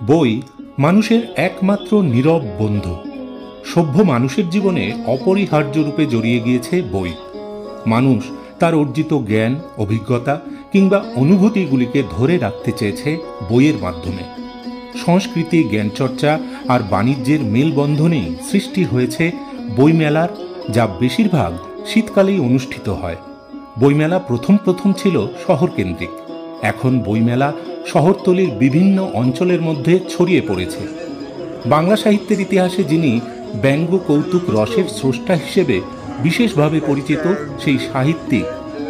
বই মানুষের একমাত্র নীরব বন্ধু। সভ্য মানুষের জীবনে অপরিহার্য রূপে জড়িয়ে গিয়েছে বই। মানুষ তার অর্জিত জ্ঞান, অভিজ্ঞতা কিংবা অনুভূতিগুলিকে ধরে রাখতে চেয়েছে বইয়ের মাধ্যমে। সংস্কৃতি, জ্ঞানচর্চা আর বাণিজ্যের মেলবন্ধনেই সৃষ্টি হয়েছে বইমেলার, যা বেশিরভাগ শীতকালেই অনুষ্ঠিত হয়। বইমেলা প্রথম ছিল শহরকেন্দ্রিক। এখন বইমেলা শহরতলির বিভিন্ন অঞ্চলের মধ্যে ছড়িয়ে পড়েছে। বাংলা সাহিত্যের ইতিহাসে যিনি ব্যঙ্গ কৌতুক রসের স্রষ্টা হিসেবে বিশেষভাবে পরিচিত, সেই সাহিত্যিক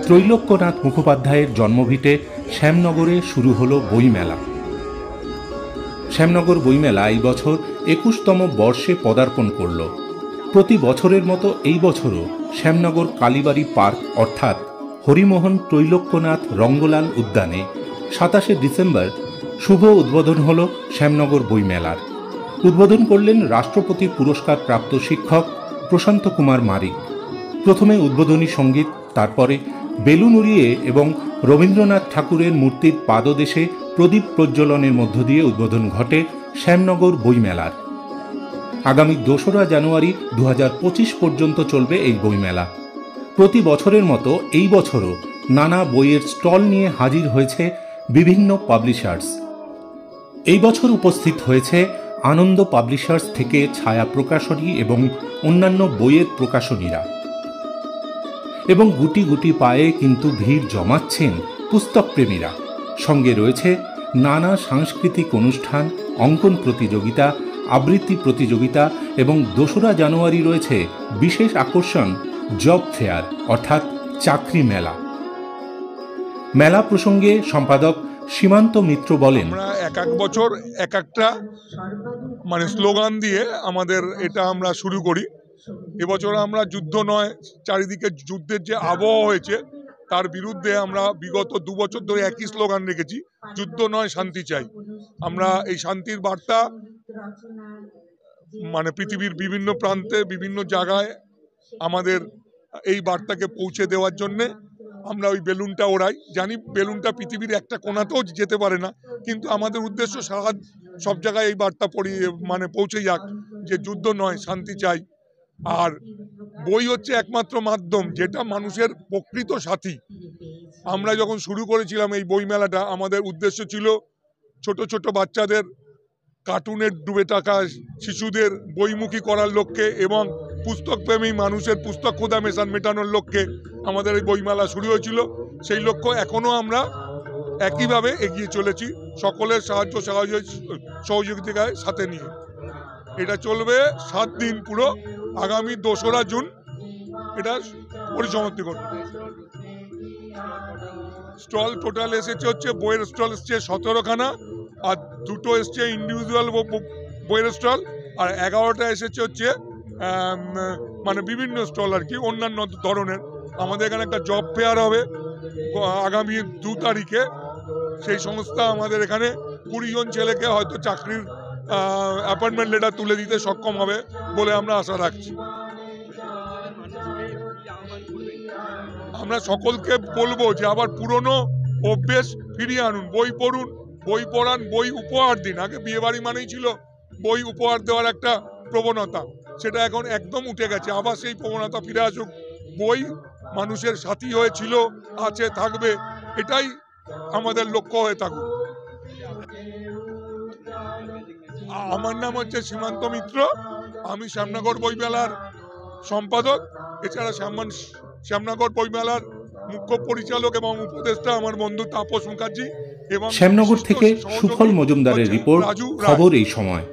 ত্রৈলোক্যনাথ মুখোপাধ্যায়ের জন্মভিটে শ্যামনগরে শুরু হলো বইমেলা। শ্যামনগর বইমেলা এই বছর ২১তম বর্ষে পদার্পণ করল। প্রতি বছরের মতো এই বছরও শ্যামনগর কালীবাড়ি পার্ক অর্থাৎ হরিমোহন ত্রৈলোক্যনাথ রঙ্গলাল উদ্যানে ২৭শে ডিসেম্বর শুভ উদ্বোধন হল শ্যামনগর বইমেলার। উদ্বোধন করলেন রাষ্ট্রপতি পুরস্কার প্রাপ্ত শিক্ষক প্রশান্ত কুমার মারিক। প্রথমে উদ্বোধনী সঙ্গীত, তারপরে বেলুন উড়িয়ে এবং রবীন্দ্রনাথ ঠাকুরের মূর্তির পাদদেশে প্রদীপ প্রজ্বলনের মধ্য দিয়ে উদ্বোধন ঘটে শ্যামনগর বইমেলার। আগামী ২রা জানুয়ারি ২০২৫ পর্যন্ত চলবে এই বইমেলা। প্রতি বছরের মতো এই বছরও নানা বইয়ের স্টল নিয়ে হাজির হয়েছে বিভিন্ন পাবলিশার্স। এই বছর উপস্থিত হয়েছে আনন্দ পাবলিশার্স থেকে ছায়া প্রকাশনী এবং অন্যান্য বইয়ের প্রকাশনীরা। এবং গুটি গুটি পায়ে কিন্তু ভিড় জমাচ্ছেন পুস্তকপ্রেমীরা। সঙ্গে রয়েছে নানা সাংস্কৃতিক অনুষ্ঠান, অঙ্কন প্রতিযোগিতা, আবৃত্তি প্রতিযোগিতা এবং ২রা জানুয়ারি রয়েছে বিশেষ আকর্ষণ জব ফেয়ার অর্থাৎ চাকরি মেলা। মেলা প্রসঙ্গে সম্পাদক সীমান্ত মিত্র বলেন, আমরা এক বছর এক একটা স্লোগান দিয়ে আমাদের এটা আমরা শুরু করি। এবছর আমরা যুদ্ধ নয়, চারিদিকে যুদ্ধের যে আবহাওয়া হয়েছে তার বিরুদ্ধে আমরা বিগত ২ বছর ধরে একই স্লোগান রেখেছি, যুদ্ধ নয় শান্তি চাই। আমরা এই শান্তির বার্তা পৃথিবীর বিভিন্ন প্রান্তে, বিভিন্ন জায়গায় আমাদের এই বার্তাকে পৌঁছে দেওয়ার জন্যে আমরা ওই বেলুনটা ওড়াই। জানি বেলুনটা পৃথিবীর একটা কোণাতেও যেতে পারে না, কিন্তু আমাদের উদ্দেশ্য সারা সব জায়গায় এই বার্তা পৌঁছে যাক যে যুদ্ধ নয় শান্তি চাই। আর বই হচ্ছে একমাত্র মাধ্যম যেটা মানুষের প্রকৃত সাথী। আমরা যখন শুরু করেছিলাম এই বই মেলাটা, আমাদের উদ্দেশ্য ছিল ছোট ছোট বাচ্চাদের কার্টুনের ডুবে থাকা শিশুদের বইমুখী করার লক্ষ্যে এবং পুস্তকপ্রেমী মানুষের পুস্তক ক্ষুধা মেটানোর লক্ষ্যে আমাদের এই বইমেলা শুরু হয়েছিল। সেই লক্ষ্য এখনও আমরা একইভাবে এগিয়ে চলেছি, সকলের সাহায্য সহযোগিতায় সাথে নিয়ে। এটা চলবে 7 দিন পুরো। আগামী ২রা জুন এটা পরিসমাপ্তি করবে। স্টল টোটাল এসেছে হচ্ছে, বইয়ের স্টল এসছে 17খানা, আর 2টো এসছে ইন্ডিভিজুয়াল বইয়ের স্টল, আর 11টা এসেছে হচ্ছে বিভিন্ন স্টল আর কি অন্যান্য ধরনের। আমাদের এখানে একটা জব ফেয়ার হবে আগামী 2 তারিখে। সেই সংস্থা আমাদের এখানে 20 জন ছেলেকে হয়তো চাকরির অ্যাপয়েন্টমেন্ট লেটার তুলে দিতে সক্ষম হবে বলে আমরা আশা রাখছি। আমরা সকলকে বলবো যে আবার পুরনো অভ্যেস ফিরিয়ে আনুন, বই পড়ুন, বই পড়ান, বই উপহার দিন। আগে বিয়ে বাড়ি মানেই ছিল বই উপহার দেওয়ার একটা প্রবণতা, সেটা এখন একদম উঠে গেছে। আবার সেই প্রবণতা ফিরে আসুক। বই মানুষের সাথী হয়েছিল, আছে, থাকবে, এটাই আমাদের লক্ষ্য হয়ে থাকুক। আমার নাম হচ্ছে সীমান্ত মিত্র, আমি শ্যামনগর বইমেলার সম্পাদক। এছাড়া শ্যামনগর বইমেলার মুখ্য পরিচালক এবং উপদেষ্টা আমার বন্ধু তাপস মুখার্জি। এবং শ্যামনগর থেকে সুফল মজুমদারের রিপোর্ট, খবর এই সময়।